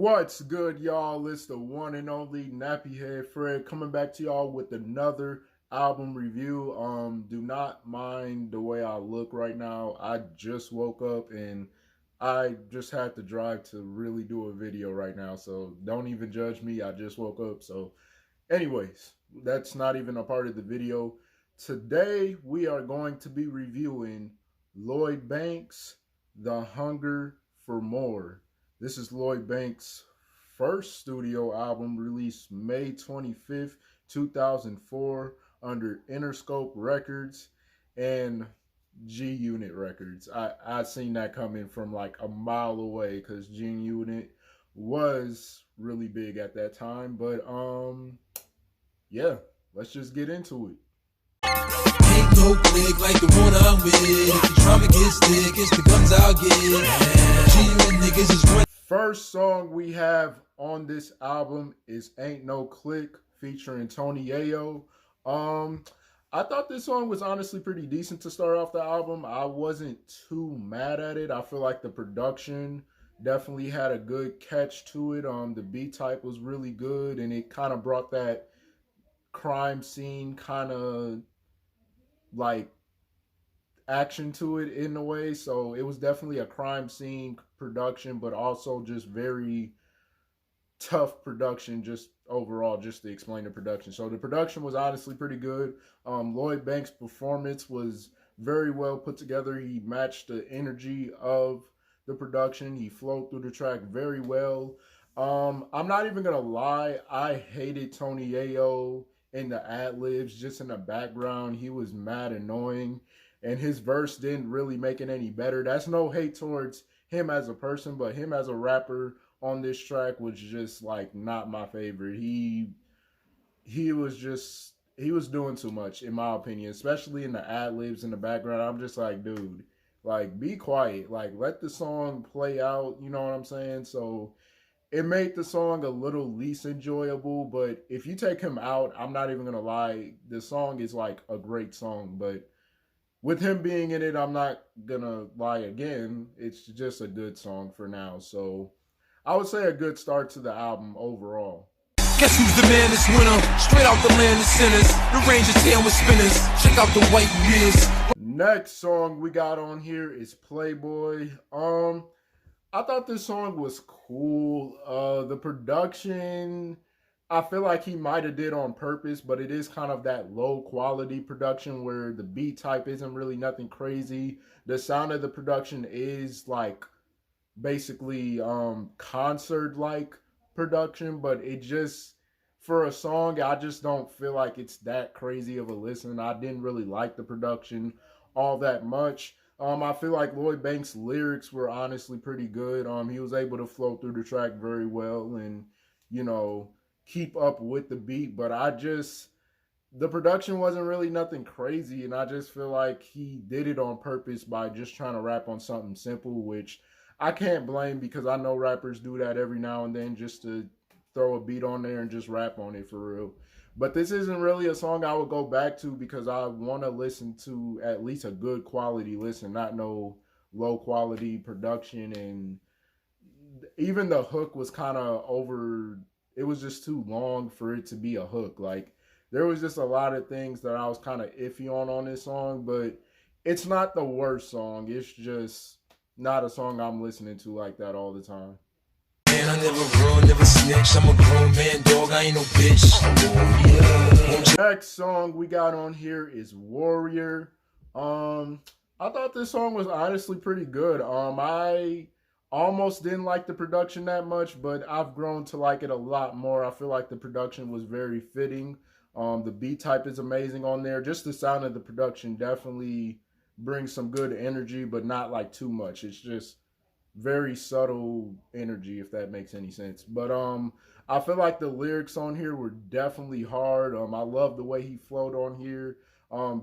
What's good, y'all? It's the one and only Nappy Head Fred coming back to y'all with another album review. Do not mind the way I look right now. I just woke up and I just had to drive to really do a video right now. So don't even judge me. I just woke up. So, anyways, that's not even a part of the video. Today we are going to be reviewing Lloyd Banks' The Hunger for More. This is Lloyd Banks' first studio album released May 25th, 2004 under Interscope Records and G Unit Records. I seen that coming from like a mile away because G Unit was really big at that time. But yeah, let's just get into it. Ain't no click like the one I'm with. If the drama gets thick, it's the guns I'll get. G-Unit niggas is one. First song we have on this album is Ain't No Click featuring Tony Yayo. I thought this song was honestly pretty decent to start off the album. I wasn't too mad at it. I feel like the production definitely had a good catch to it. The beat type was really good and it kind of brought that crime scene kind of like action to it in a way. So it was definitely a crime scene production, but also just very tough production just overall, just to explain the production. So the production was honestly pretty good. Lloyd Banks' performance was very well put together. He matched the energy of the production. He flowed through the track very well. I'm not even gonna lie, I hated Tony Yayo in the ad-libs, just in the background. He was mad annoying and his verse didn't really make it any better. That's no hate towards him as a person, but him as a rapper on this track was just like not my favorite. He was doing too much in my opinion, especially in the ad-libs in the background. I'm just like, dude, like be quiet, like let the song play out, you know what I'm saying? So it made the song a little least enjoyable, but if you take him out, I'm not even gonna lie, the song is like a great song. But with him being in it, I'm not gonna lie again, it's just a good song for now. So I would say a good start to the album overall. Guess who's the man this winter? Straight out the land of sinners. The Ranger's tail with spinners. Check out the white beers. Next song we got on here is Playboy. I thought this song was cool. The production, I feel like he might have did on purpose, but it is kind of that low quality production where the beat type isn't really nothing crazy. The sound of the production is like basically concert like production, but it just, for a song, I just don't feel like it's that crazy of a listen. I didn't really like the production all that much. I feel like Lloyd Banks' lyrics were honestly pretty good. He was able to flow through the track very well and, you know, keep up with the beat. But the production wasn't really nothing crazy. And I just feel like he did it on purpose by just trying to rap on something simple, which I can't blame because I know rappers do that every now and then just to throw a beat on there and just rap on it for real. But this isn't really a song I would go back to because I want to listen to at least a good quality listen, not no low quality production. And even the hook was kind of over. It was just too long for it to be a hook. Like there was just a lot of things that I was kind of iffy on this song, but it's not the worst song. It's just not a song I'm listening to like that all the time. Man, I never run, never snitch. I'm a grown man, dog. I ain't no bitch. Next song we got on here is Warrior. I thought this song was honestly pretty good. I almost didn't like the production that much, but I've grown to like it a lot more. I feel like the production was very fitting. The beat type is amazing on there. Just the sound of the production definitely brings some good energy, but not like too much. It's just very subtle energy, if that makes any sense. But I feel like the lyrics on here were definitely hard. I love the way he flowed on here.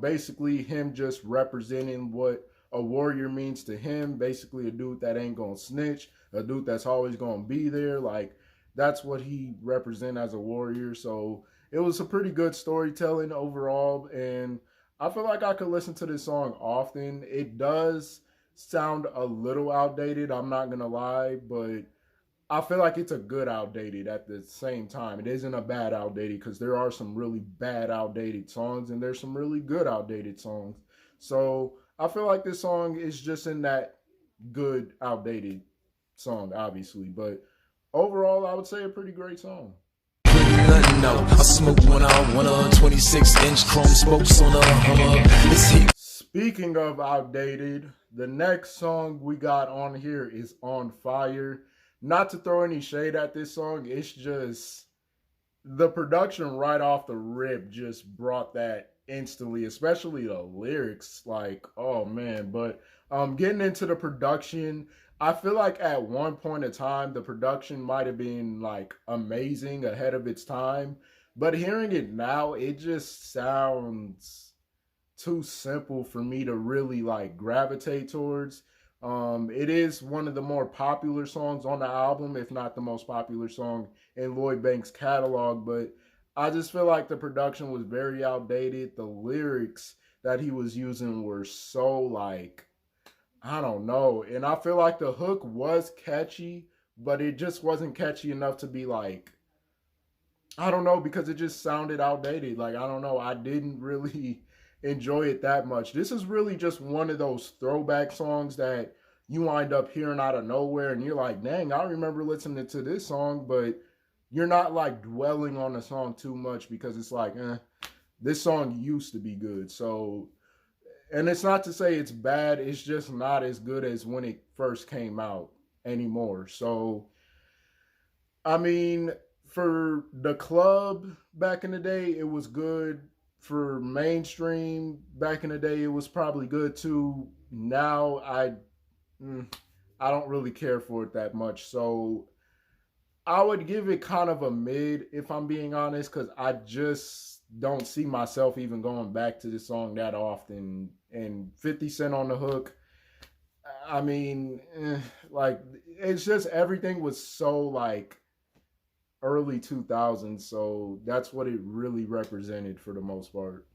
Basically him just representing what a warrior means to him. Basically a dude that ain't gonna snitch, a dude that's always gonna be there. Like that's what he represent as a warrior. So it was a pretty good storytelling overall, and I feel like I could listen to this song often. It does sound a little outdated, I'm not gonna lie, but I feel like it's a good outdated at the same time. It isn't a bad outdated because there are some really bad outdated songs and there's some really good outdated songs. So I feel like this song is just in that good outdated song, obviously. But overall, I would say a pretty great song. Nothing out. I smoke when I want a 26-inch chrome spokes on a Hummer. It's heat. Speaking of outdated, the next song we got on here is On Fire. Not to throw any shade at this song, it's just the production right off the rip just brought that instantly, especially the lyrics. Like, oh man. But getting into the production, I feel like at one point in time the production might have been like amazing, ahead of its time. But hearing it now, it just sounds too simple for me to really like gravitate towards. It is one of the more popular songs on the album, if not the most popular song in Lloyd Banks' catalog, but I just feel like the production was very outdated. The lyrics that he was using were so like, I don't know. And I feel like the hook was catchy, but it just wasn't catchy enough to be like, I don't know, because it just sounded outdated. Like, I don't know. I didn't really enjoy it that much. This is really just one of those throwback songs that you wind up hearing out of nowhere and you're like, dang, I remember listening to this song, but you're not like dwelling on the song too much because it's like, this song used to be good. So, and it's not to say it's bad, it's just not as good as when it first came out anymore. So, I mean, for the club back in the day, it was good. For mainstream back in the day, it was probably good too. Now I don't really care for it that much. So I would give it kind of a mid if I'm being honest, because I just don't see myself even going back to this song that often. And 50 Cent on the hook, I mean, like it's just everything was so like early 2000s, so that's what it really represented for the most part.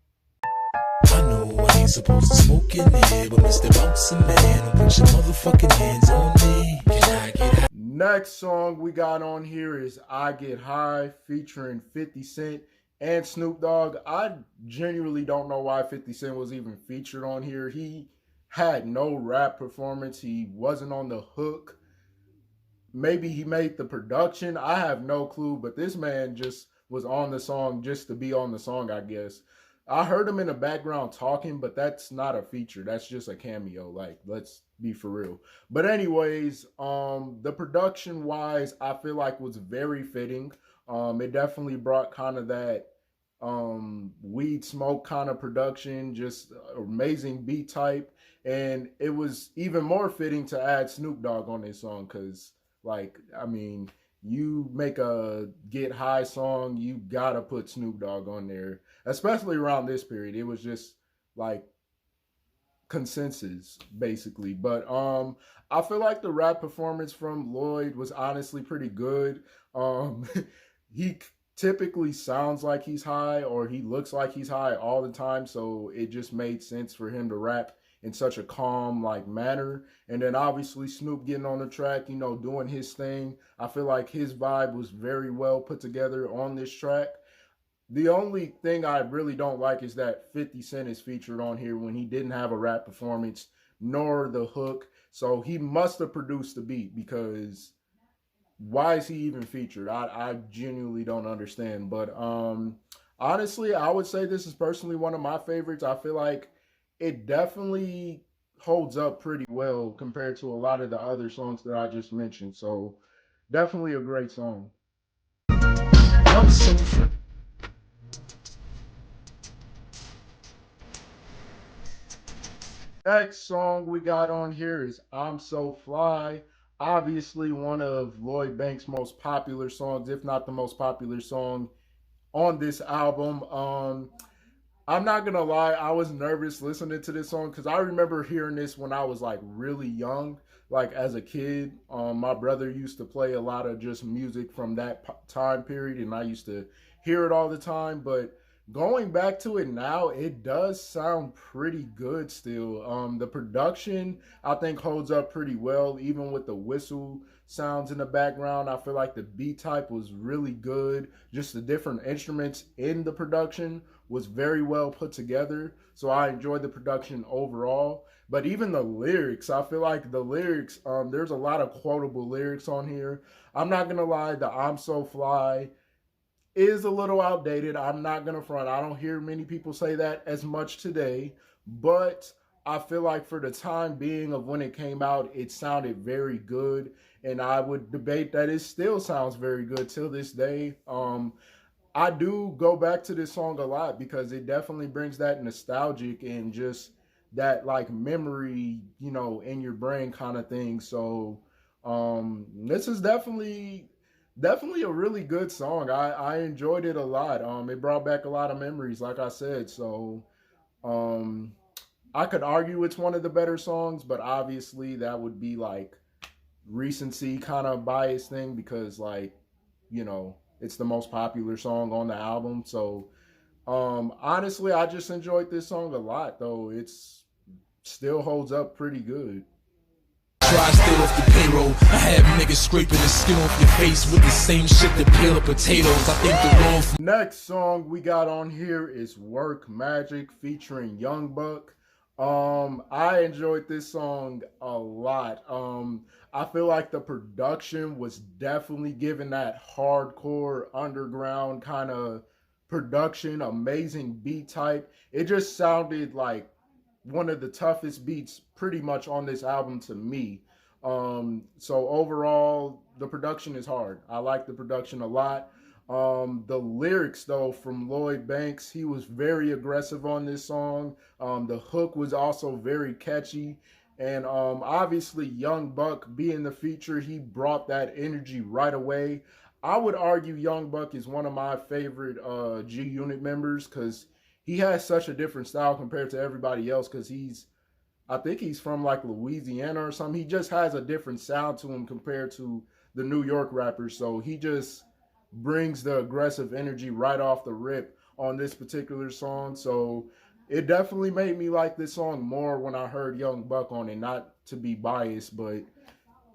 I know I ain't supposed to smoke in here, but Mr. Bouncy Man, don't put your motherfucking hands on me. Can I get high? Next song we got on here is I Get High featuring 50 Cent and Snoop Dogg. I genuinely don't know why 50 Cent was even featured on here. He had no rap performance. He wasn't on the hook. Maybe he made the production. I have no clue, but this man just was on the song just to be on the song, I guess. I heard him in the background talking, but that's not a feature. That's just a cameo. Like, let's be for real. But anyways, the production wise, I feel like was very fitting. It definitely brought kind of that weed smoke kind of production, just amazing beat type. And it was even more fitting to add Snoop Dogg on this song because, like, I mean, you make a Get High song, you gotta put Snoop Dogg on there, especially around this period. It was just like consensus basically. But I feel like the rap performance from Lloyd was honestly pretty good. He typically sounds like he's high or he looks like he's high all the time, so it just made sense for him to rap in such a calm like manner. And then obviously Snoop getting on the track, you know, doing his thing. I feel like his vibe was very well put together on this track. The only thing I really don't like is that 50 Cent is featured on here when he didn't have a rap performance nor the hook. So he must have produced the beat, because why is he even featured? I genuinely don't understand. But honestly, I would say this is personally one of my favorites. I feel like it definitely holds up pretty well compared to a lot of the other songs that I just mentioned. So definitely a great song. I'm so Next song we got on here is I'm So Fly. Obviously one of Lloyd Banks' most popular songs, if not the most popular song on this album. I'm not gonna lie, I was nervous listening to this song because I remember hearing this when I was like really young, like as a kid. My brother used to play a lot of just music from that time period, and I used to hear it all the time. But going back to it now, it does sound pretty good still. The production I think holds up pretty well, even with the whistle sounds in the background. I feel like the beat type was really good. Just the different instruments in the production was very well put together. So I enjoyed the production overall. But even the lyrics, I feel like the lyrics, there's a lot of quotable lyrics on here. I'm not gonna lie, the I'm So Fly is a little outdated. I'm not gonna front. I don't hear many people say that as much today, but I feel like for the time being of when it came out, it sounded very good, and I would debate that it still sounds very good till this day. I do go back to this song a lot because it definitely brings that nostalgic and just that like memory, you know, in your brain kind of thing. So this is definitely a really good song. I enjoyed it a lot. It brought back a lot of memories, like I said. So um I could argue it's one of the better songs, but obviously that would be like recency kind of bias thing because like, you know, it's the most popular song on the album. So honestly, I just enjoyed this song a lot though. It's still holds up pretty good. Try stay off the payroll. I have niggas scraping the skin off your face with the same shit that peel up potatoes. I think the wrong. Next song we got on here is Work Magic featuring Young Buck. I enjoyed this song a lot. I feel like the production was definitely given that hardcore underground kind of production, amazing beat type. It just sounded like one of the toughest beats pretty much on this album to me. So overall, the production is hard. I like the production a lot. The lyrics though from Lloyd Banks, he was very aggressive on this song. The hook was also very catchy. And obviously Young Buck being the feature, he brought that energy right away. I would argue Young Buck is one of my favorite G Unit members because he has such a different style compared to everybody else because I think he's from like Louisiana or something. He just has a different sound to him compared to the New York rappers. So he just brings the aggressive energy right off the rip on this particular song. So it definitely made me like this song more when I heard Young Buck on it, not to be biased, but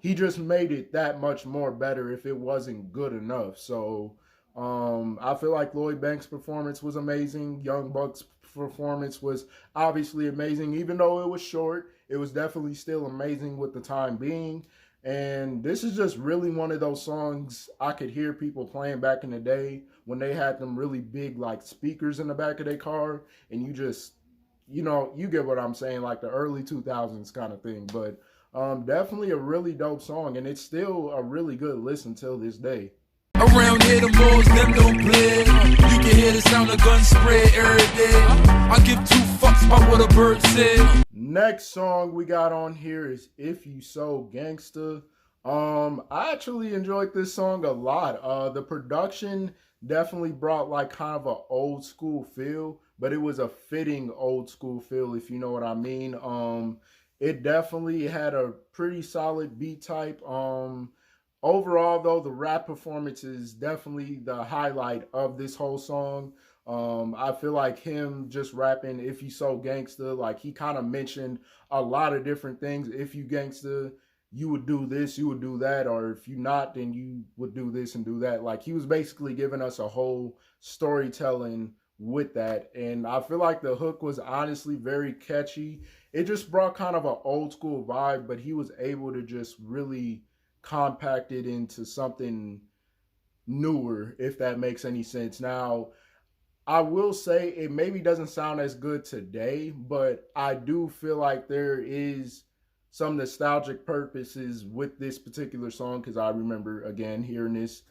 he just made it that much more better if it wasn't good enough. So I feel like Lloyd Banks' performance was amazing. Young Buck's performance was obviously amazing. Even though it was short, it was definitely still amazing with the time being. And this is just really one of those songs I could hear people playing back in the day when they had them really big like speakers in the back of their car. And you just, you know, you get what I'm saying, like the early 2000s kind of thing. But definitely a really dope song. And it's still a really good listen till this day. Around here, the malls, them don't play. You can hear the sound of gun spray every day. I give two fucks about what a bird said. Next song we got on here is If You So Gangsta. I actually enjoyed this song a lot. The production definitely brought like kind of an old school feel, but it was a fitting old school feel, if you know what I mean. It definitely had a pretty solid beat type. Overall, though, the rap performance is definitely the highlight of this whole song. I feel like him just rapping If You So Gangsta, like he kind of mentioned a lot of different things. If you gangsta, you would do this, you would do that, or if you not, then you would do this and do that. Like he was basically giving us a whole storytelling with that. And I feel like the hook was honestly very catchy. It just brought kind of an old school vibe, but he was able to just really compact it into something newer, if that makes any sense. Now, I will say it maybe doesn't sound as good today, but I do feel like there is some nostalgic purposes with this particular song because I remember, again, hearing this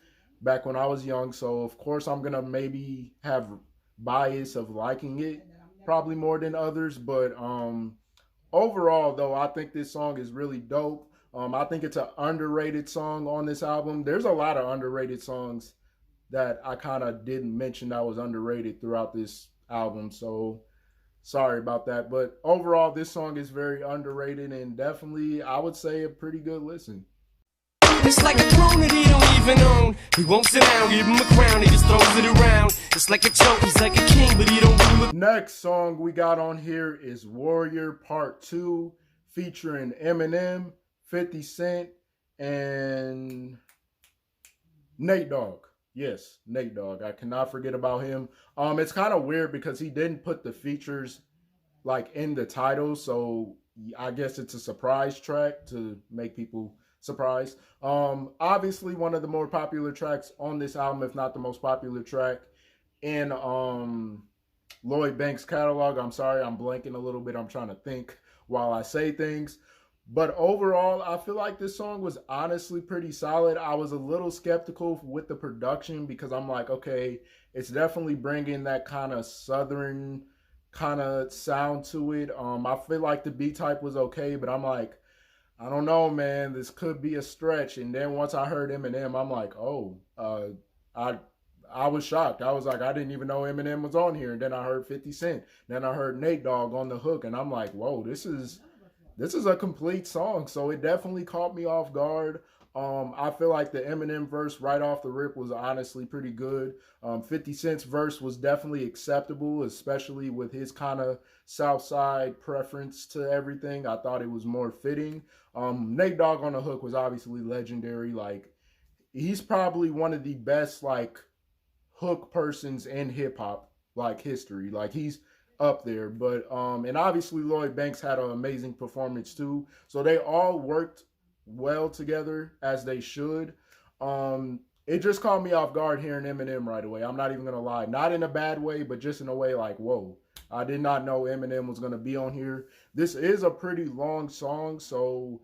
back when I was young. So, of course, I'm going to maybe have bias of liking it probably more than others. But overall, though, I think this song is really dope. I think it's an underrated song on this album. There's a lot of underrated songs that I kind of didn't mention that was underrated throughout this album. So sorry about that. But overall, this song is very underrated and definitely, I would say, a pretty good listen. It's like a throne that he don't even own. He won't sit down, give him a crown, he just throws it around. It's like a joke, he's like a king, but he don't really. Next song we got on here is Warrior Part 2 featuring Eminem, 50 Cent, and Nate Dogg. Yes, Nate Dogg. I cannot forget about him. It's kind of weird because he didn't put the features like in the title, so I guess it's a surprise track to make people surprised. Obviously one of the more popular tracks on this album, if not the most popular track in Lloyd Banks' catalog. I'm sorry, I'm blanking a little bit. I'm trying to think while I say things. But overall, I feel like this song was honestly pretty solid. I was a little skeptical with the production because I'm like, okay, it's definitely bringing that kind of southern kind of sound to it. I feel like the beat type was okay, but I'm like, I don't know, man. This could be a stretch. And then once I heard Eminem, I'm like, oh, I I was shocked. I was like, I didn't even know Eminem was on here. And then I heard 50 Cent. Then I heard Nate Dogg on the hook, and I'm like, whoa, this is a complete song. So it definitely caught me off guard. I feel like the Eminem verse right off the rip was honestly pretty good. 50 Cent's verse was definitely acceptable, especially with his kind of South Side preference to everything. I thought it was more fitting. Nate Dogg on the hook was obviously legendary. Like, he's probably one of the best, like, hook persons in hip hop, like, history. Like, he's up there. But and obviously Lloyd Banks had an amazing performance too. So they all worked well together as they should. It just caught me off guard hearing Eminem right away. I'm not even gonna lie. Not in a bad way, but just in a way like, whoa. I did not know Eminem was gonna be on here. This is a pretty long song, so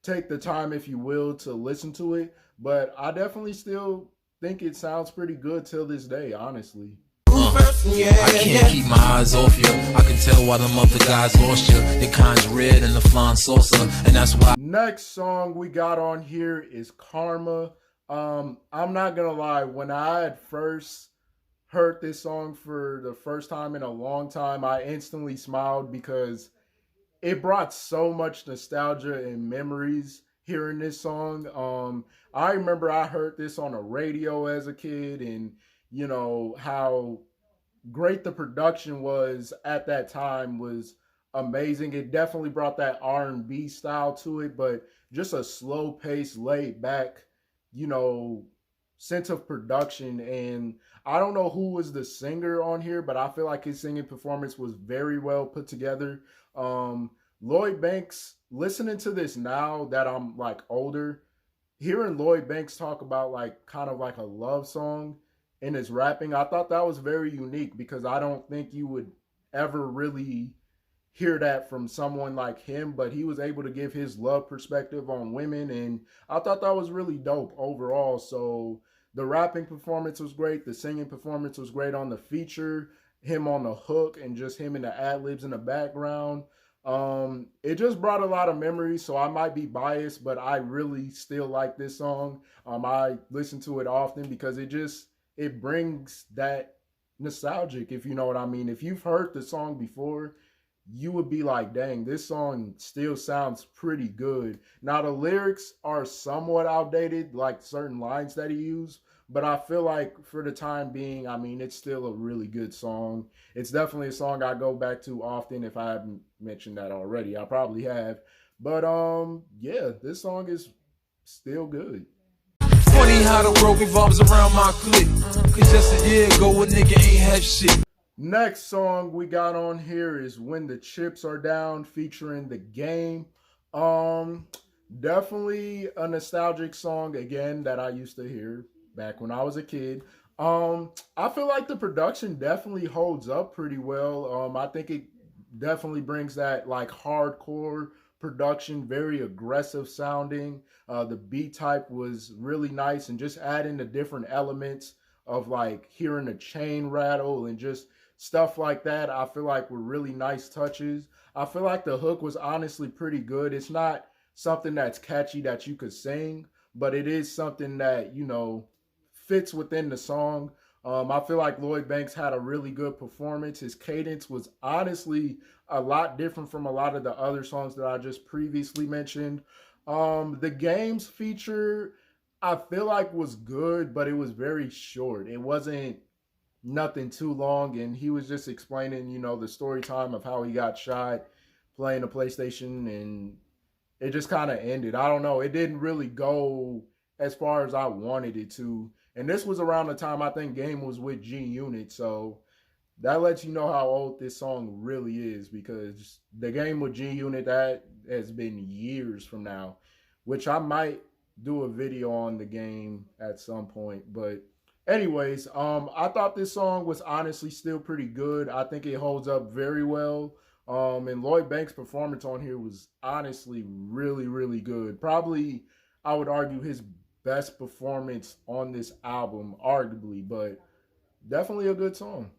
take the time if you will to listen to it. But I definitely still think it sounds pretty good till this day, honestly. I can't keep my eyes off you. I can tell why them other guys lost you. Your kind's red and the flying saucer, and that's why. Next song we got on here is Karma. I'm not gonna lie, when I had first heard this song for the first time in a long time, I instantly smiled because it brought so much nostalgia and memories hearing this song. I remember I heard this on the radio as a kid, and how great the production was at that time was amazing. It definitely brought that R&B style to it, but just a slow pace, laid back, sense of production. And I don't know who was the singer on here, but I feel like his singing performance was very well put together. Lloyd Banks, listening to this now that I'm like older, hearing Lloyd Banks talk about like kind of like a love song in his rapping, I thought that was very unique because I don't think you would ever really hear that from someone like him, but he was able to give his love perspective on women, and I thought that was really dope overall. So the rapping performance was great, the singing performance was great on the feature, him on the hook, and just him in the ad-libs in the background. It just brought a lot of memories, so I might be biased, but I really still like this song. I listen to it often because it brings that nostalgic, if you know what I mean. If you've heard the song before, you would be like, dang, this song still sounds pretty good. Now, the lyrics are somewhat outdated, like certain lines that he used, but I feel like for the time being, I mean, it's still a really good song. It's definitely a song I go back to often. If I haven't mentioned that already, I probably have. But yeah, this song is still good. Funny how the world revolves around my clique. Cause just a year ago a nigga ain't have shit. Next song we got on here is When the Chips Are Down, featuring The Game. Definitely a nostalgic song again that I used to hear back when I was a kid. I feel like the production definitely holds up pretty well. I think it definitely brings that like hardcore production, very aggressive sounding. The beat type was really nice, and just adding the different elements of like hearing a chain rattle and just stuff like that, I feel like were really nice touches. I feel like the hook was honestly pretty good. It's not something that's catchy that you could sing, but it is something that, fits within the song. I feel like Lloyd Banks had a really good performance. His cadence was honestly a lot different from a lot of the other songs that I just previously mentioned. The Game's feature, I feel like was good, but it was very short. It wasn't nothing too long, and he was just explaining, the story time of how he got shot playing a PlayStation, and it just kind of ended. I don't know. It didn't really go as far as I wanted it to. And this was around the time I think Game was with G Unit. So that lets you know how old this song really is, because the Game with G Unit, that has been years from now, which I might do a video on the Game at some point. But anyways, I thought this song was honestly still pretty good. I think it holds up very well. And Lloyd Banks' performance on here was honestly really, really good. Probably, I would argue, his best performance on this album, arguably, but definitely a good song.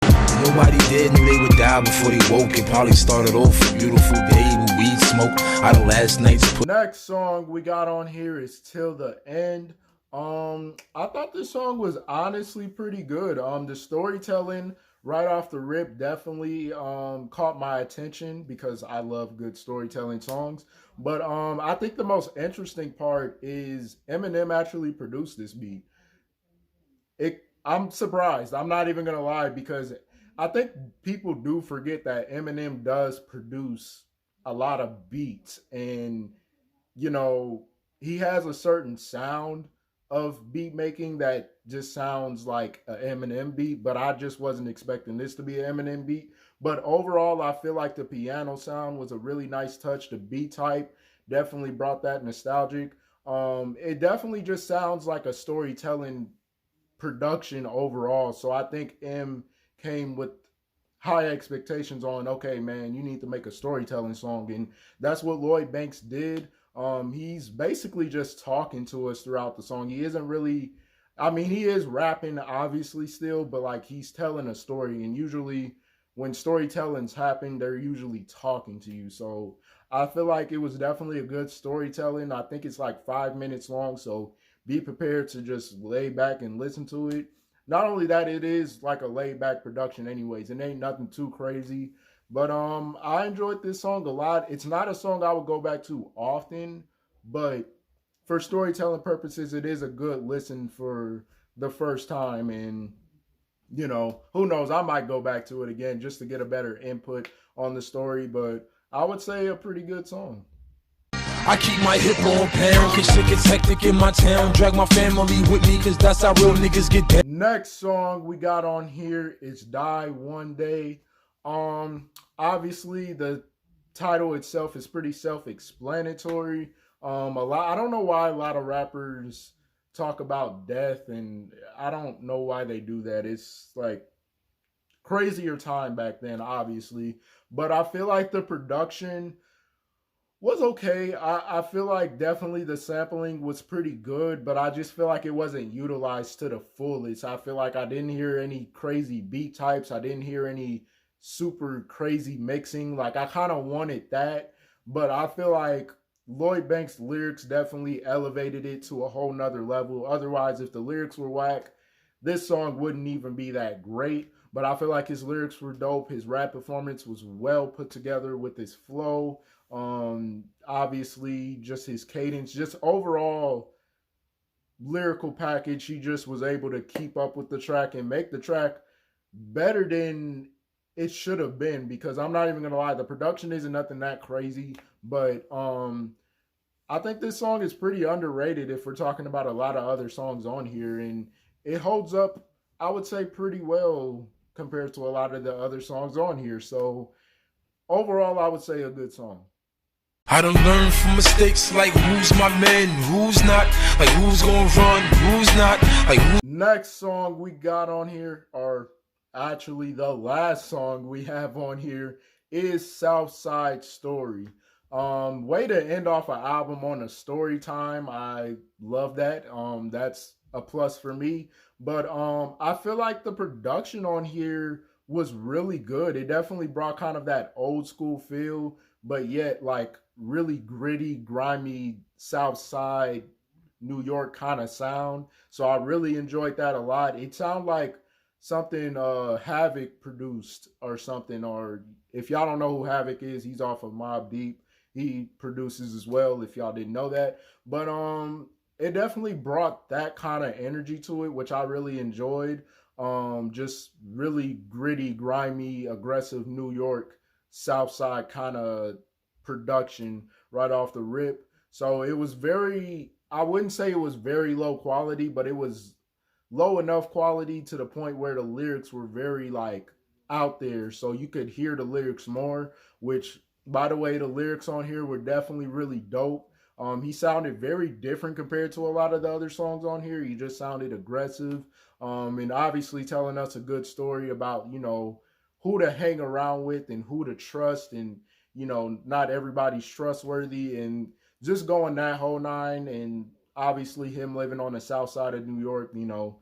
Nobody dead knew they would die before they woke. It probably started off a beautiful day with weed smoke out of last night's put. Next song we got on here is Till the End. I thought this song was honestly pretty good. The storytelling right off the rip definitely caught my attention, because I love good storytelling songs. But I think the most interesting part is Eminem actually produced this beat. I'm surprised. I'm not even gonna lie, because I think people do forget that Eminem does produce a lot of beats, and you know, he has a certain sound of beat making that just sounds like an Eminem beat, but I just wasn't expecting this to be an Eminem beat. But overall, I feel like the piano sound was a really nice touch. The beat type definitely brought that nostalgic. It definitely just sounds like a storytelling production overall. So I think M came with high expectations on, okay, man, you need to make a storytelling song. And that's what Lloyd Banks did. He's basically just talking to us throughout the song. He isn't really, I mean, he is rapping obviously still, but like he's telling a story. And usually when storytellings happen, they're usually talking to you. So I feel like it was definitely a good storytelling. I think it's like 5 minutes long. So be prepared to just lay back and listen to it. Not only that, it is like a laid back production anyways. It ain't nothing too crazy. But I enjoyed this song a lot. It's not a song I would go back to often, but for storytelling purposes, it is a good listen for the first time. And, you know, who knows, I might go back to it again just to get a better input on the story. But I would say a pretty good song. I keep my hip on pound, cause shit gets hectic in my town. Drag my family with me, cause that's how real niggas get down. Next song we got on here is Die One Day. Obviously the title itself is pretty self-explanatory. I don't know why a lot of rappers talk about death, and I don't know why they do that. It's like crazier time back then, obviously. But I feel like the production was okay. I feel like definitely the sampling was pretty good, but I just feel like it wasn't utilized to the fullest. I feel like I didn't hear any crazy beat types. I didn't hear any super crazy mixing. Like I kind of wanted that, but I feel like Lloyd Banks' lyrics definitely elevated it to a whole nother level. Otherwise, if the lyrics were whack, this song wouldn't even be that great. But I feel like his lyrics were dope. His rap performance was well put together with his flow. Obviously just his cadence, just overall lyrical package. He just was able to keep up with the track and make the track better than it should have been, because I'm not even gonna lie, the production isn't nothing that crazy, but I think this song is pretty underrated if we're talking about a lot of other songs on here, and it holds up, I would say, pretty well compared to a lot of the other songs on here. So overall, I would say a good song. I done learned from mistakes, like who's my man, who's not, like who's gonna run, who's not, like who. Next song we got on here, or actually the last song we have on here, is Southside Story. Way to end off an album on a story time. I love that. That's a plus for me. But I feel like the production on here was really good. It definitely brought kind of that old school feel, but yet like really gritty, grimy South Side New York kind of sound. So I really enjoyed that a lot. It sounded like something Havoc produced or something. Or if y'all don't know who Havoc is, he's off of Mobb Deep. He produces as well, if y'all didn't know that. But it definitely brought that kind of energy to it, which I really enjoyed. Just really gritty, grimy, aggressive New York South Side kind of production. right off the rip. So it was very, I wouldn't say it was very low quality, but it was low enough quality to the point where the lyrics were very like out there, so you could hear the lyrics more. Which, by the way, the lyrics on here were definitely really dope. He sounded very different compared to a lot of the other songs on here. He just sounded aggressive, and obviously telling us a good story about, you know, who to hang around with and who to trust, and you know, not everybody's trustworthy, and just going that whole nine. And obviously him living on the south side of New York, you know,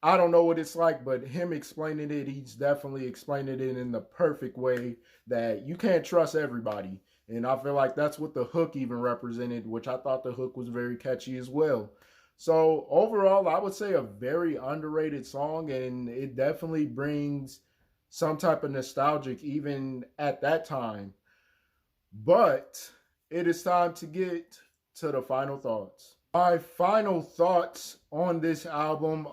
I don't know what it's like, but him explaining it, he's definitely explaining it in the perfect way that you can't trust everybody. And I feel like that's what the hook even represented, which I thought the hook was very catchy as well. So overall, I would say a very underrated song, and it definitely brings some type of nostalgic even at that time. But it is time to get to the final thoughts. My final thoughts on this album.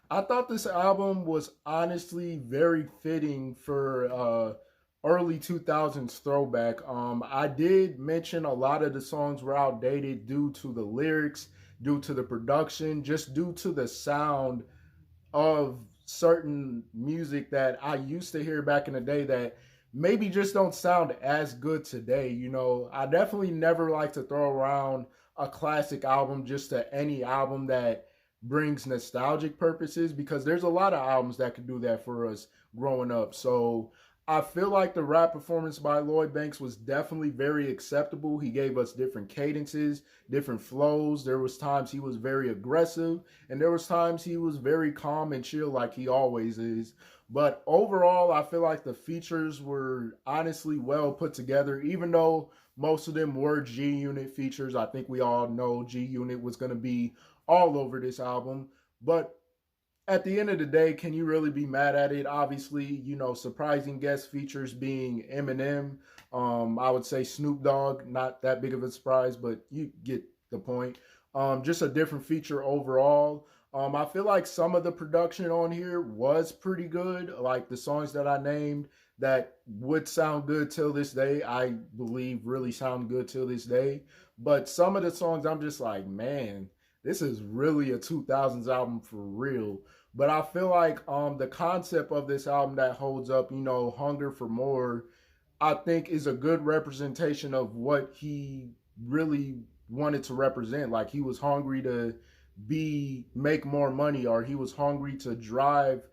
I thought this album was honestly very fitting for early 2000s throwback. I did mention a lot of the songs were outdated due to the lyrics, due to the production, just due to the sound of certain music that I used to hear back in the day that maybe just don't sound as good today. You know, I definitely never like to throw around a classic album just to any album that brings nostalgic purposes, because there's a lot of albums that could do that for us growing up. So I feel like the rap performance by Lloyd Banks was definitely very acceptable. He gave us different cadences, different flows. There was times he was very aggressive, and there was times he was very calm and chill like he always is. But overall, I feel like the features were honestly well put together, even though most of them were G Unit features. I think we all know G Unit was going to be all over this album. But at the end of the day, can you really be mad at it? Obviously, you know, surprising guest features being Eminem. I would say Snoop Dogg, not that big of a surprise, but you get the point. Just a different feature overall. I feel like some of the production on here was pretty good. Like the songs that I named that would sound good till this day, I believe really sound good till this day. But some of the songs I'm just like, man, this is really a 2000s album for real. But I feel like the concept of this album that holds up, you know, Hunger for More, I think is a good representation of what he really wanted to represent. Like he was hungry to make more money, or he was hungry to drive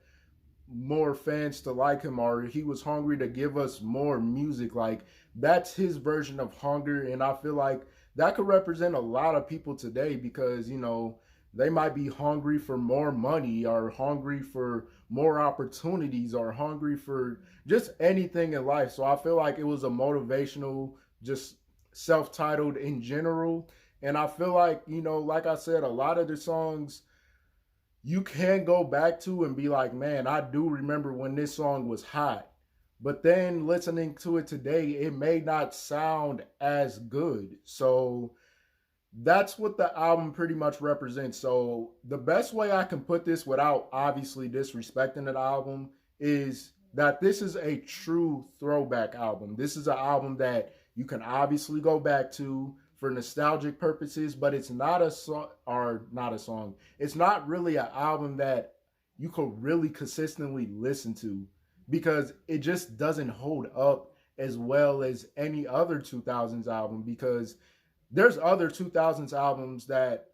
more fans to like him, or he was hungry to give us more music. Like that's his version of hunger, and I feel like that could represent a lot of people today, because you know, they might be hungry for more money, or hungry for more opportunities, or hungry for just anything in life. So I feel like it was a motivational, just self-titled in general. And I feel like, you know, like I said, a lot of the songs you can go back to and be like, man, I do remember when this song was hot. But then listening to it today, it may not sound as good. So that's what the album pretty much represents. So the best way I can put this without obviously disrespecting the album is that this is a true throwback album. This is an album that you can obviously go back to for nostalgic purposes, but it's not a song, or not a song. It's not really an album that you could really consistently listen to, because it just doesn't hold up as well as any other 2000s album. Because there's other 2000s albums that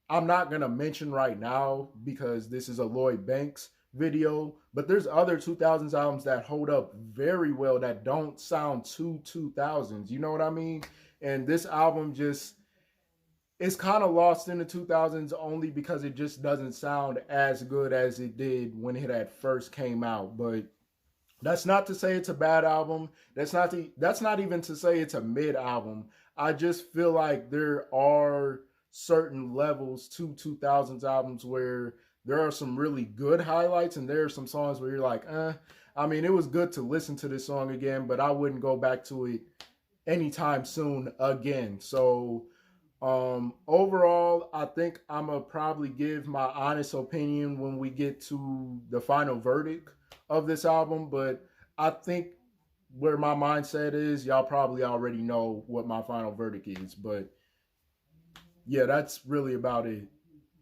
I'm not going to mention right now because this is a Lloyd Banks video, but there's other 2000s albums that hold up very well that don't sound too 2000s. You know what I mean? And this album just is kind of lost in the 2000s only because it just doesn't sound as good as it did when it had first came out. But that's not to say it's a bad album. That's not even to say it's a mid album. I just feel like there are certain levels to 2000s albums where there are some really good highlights, and there are some songs where you're like, I mean, it was good to listen to this song again, but I wouldn't go back to it anytime soon again. So overall, I think I'm gonna probably give my honest opinion when we get to the final verdict of this album. But I think where my mindset is, y'all probably already know what my final verdict is. But yeah, that's really about it.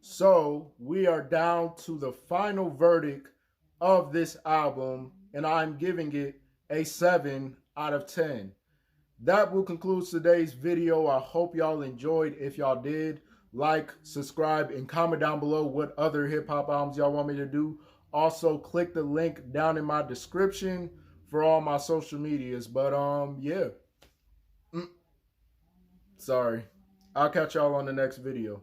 So we are down to the final verdict of this album, and I'm giving it a 7 out of 10. That will conclude today's video. I hope y'all enjoyed. If y'all did, like, subscribe, and comment down below what other hip-hop albums y'all want me to do. Also, click the link down in my description for all my social medias. But yeah. Sorry. I'll catch y'all on the next video.